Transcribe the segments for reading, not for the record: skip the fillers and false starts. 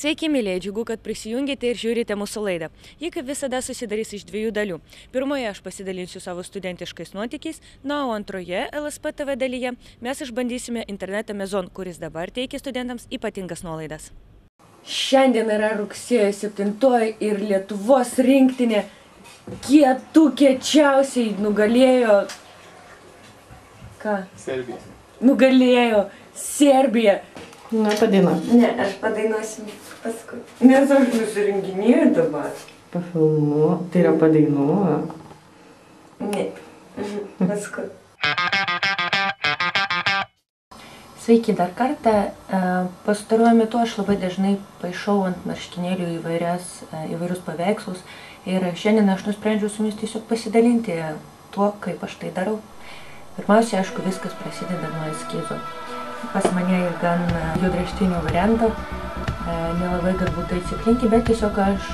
Sveiki, mylėjai, džiugu, kad prisijungėte ir žiūrite mūsų laidą. Ji kaip visada susidarys iš dviejų dalių. Pirmoje aš pasidalinsiu savo studentiškais nuotykiais, na, o antroje LSP TV dalyje mes išbandysime internetą Mezon, kuris dabar teikia studentams ypatingas nuolaidas. Šiandien yra rugsėjo 7 ir Lietuvos rinktinė kiečiausiai nugalėjo... Ką? Serbija. Nugalėjo Serbiją. Na, padainuok. Ne, aš padainuosiu paskui. Nes aš nusirenginėju dabar. Pafilmuok. Tai yra padainuok. Ne, paskui. Sveiki dar kartą. Pastaruoju metu aš labai dažnai paišau ant marškinėlių įvairius paveikslus. Ir šiandien aš nusprendžiau su jumis tiesiog pasidalinti tuo, kaip aš tai darau. Pirmiausia, aišku, viskas prasideda nuo eskizo. Pas mane gan juodraštinio varianto, nelabai galbūt taisyklingi, bet tiesiog aš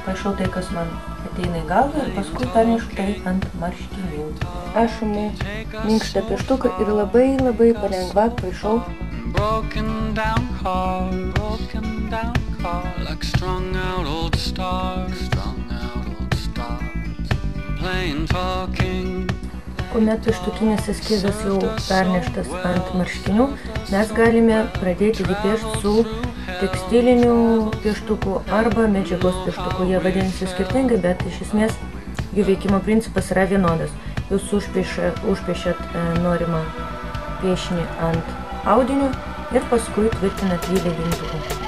paišau tai, kas man ateina į galvą ir paskui pernešu tai ant marškinių. Aš imu minkštą pieštuką ir labai palengva paišau. Kuomet pieštukinis eskizas jau perneštas ant marškinių, mes galime pradėti jį piešti su tekstiliniu pieštuku arba medžiagos pieštuku. Jie vadinasi skirtingai, bet iš esmės jų veikimo principas yra vienodas. Jūs užpiešiat norimą piešinį ant audinio ir paskui tvirtinat jį lėdintuku.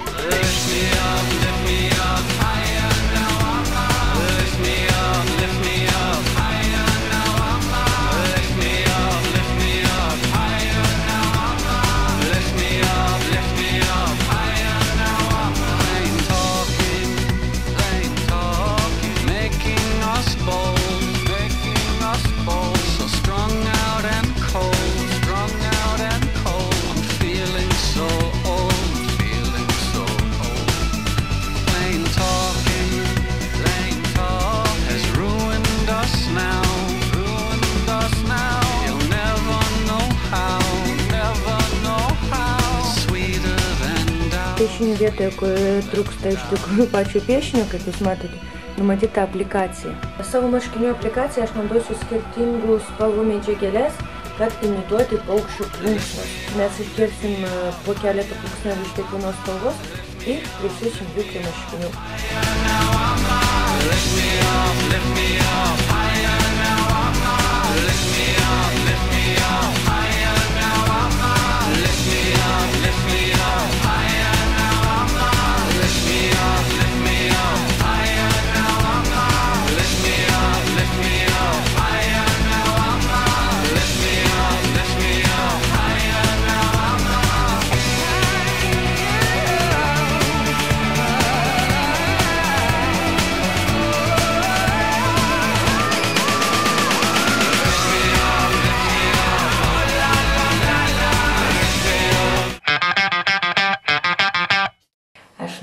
Piešinių vietoje, kur trūksta iš tikrųjų pačio piešinio, kaip jūs matote, numatyta aplikacija. Savo marškinių aplikaciją aš naudosiu skirtingų spalvų medžiagėles, kad imituoti paukščių plunksnas. Mes iškirsim po keletą plunksnelių iš kiekvienos spalvos ir prisiūsim jų prie marškinių.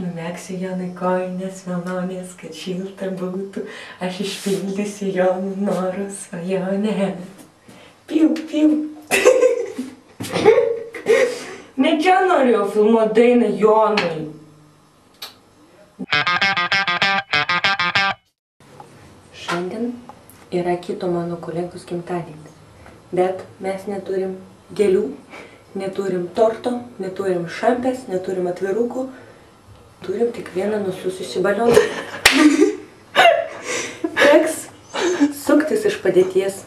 Numegsiu Jonui kojines vilnonės, kad šilta būtų, aš išpildysiu Jonų norų svajonę. Piu, piu. Ne čia norėjau filmuoti dainą Jonui. Šiandien yra kito mano kolegos gimtadienis, bet mes neturim gėlių, neturim torto, neturim šampės, neturim atvirukų. Turim tik vieną nusususį balioną. Teks suktis iš padėties.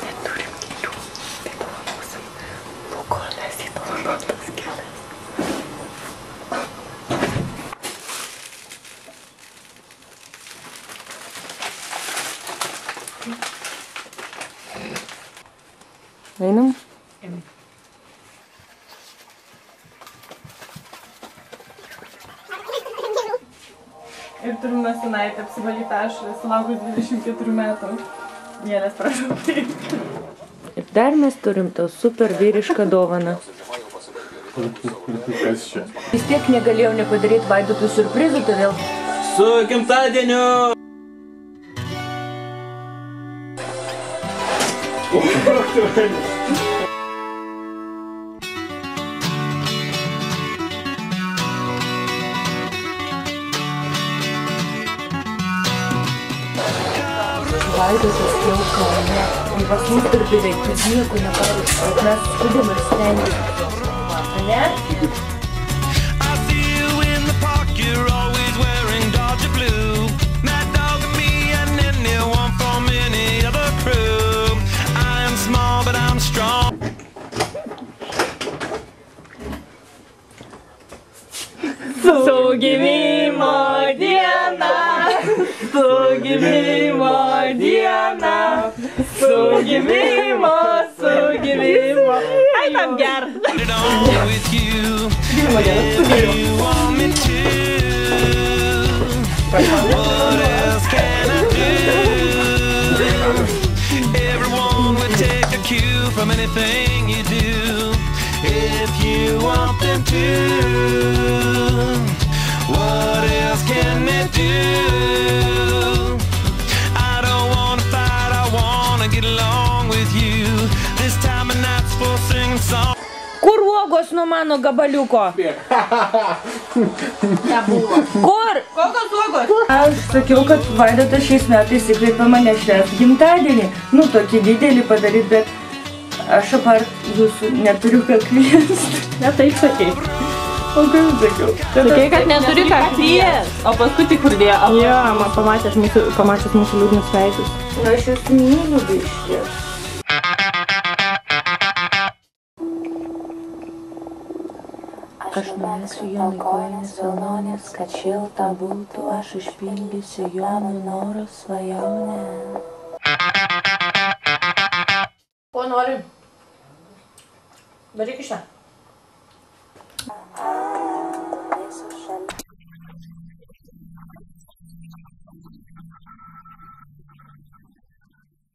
Neturim gėlių, tai dovanosim Lukolės į dovanotas gėles. Ir turim nosinaitę apsivalyti ašarą, sulaukus 24 metų. Mielės, prašau. Ir dar mes turim tau super vyrišką dovaną. Kas čia? Vis tiek negalėjau nepadaryti Vaidotui siurprizų, todėl... Su gimtadieniu! Vaidotas jau Kaune. Ir pas mus ir beveik nieko nepavyko. Mes skubam ir stengiamės. Ne? Su gimimo diena, su gimimo diena, su gimimo. Ai, tam ger. Everyone would take a cue from anything you do if you want them to. What else can they do? I don't want to fight, I want to get along with you. This time of night's for singing songs. Kur uogos nuo mano gabaliuko? Nebuvo. Kur? Kokios uogos? Aš sakiau, kad Vaidotas šiais metais įkvėpė mane švęsti gimtadienį. Nu, tokį didelį padaryti, bet aš apart jūsų neturiu ką kviesti. Ne taip sakei. O kaip sakiau? Sakei, kad neturi ką kviesti. O paskui tik pradėjo. Jo, man pamatęs mūsų liūdnus veidus. Aš esu myliu biškė. Aš numesiu Jonui kojines vilnonės, kad šilta būtų, aš išpildysiu Jonų norų svajonę. Ko nori? Daryk iš čia.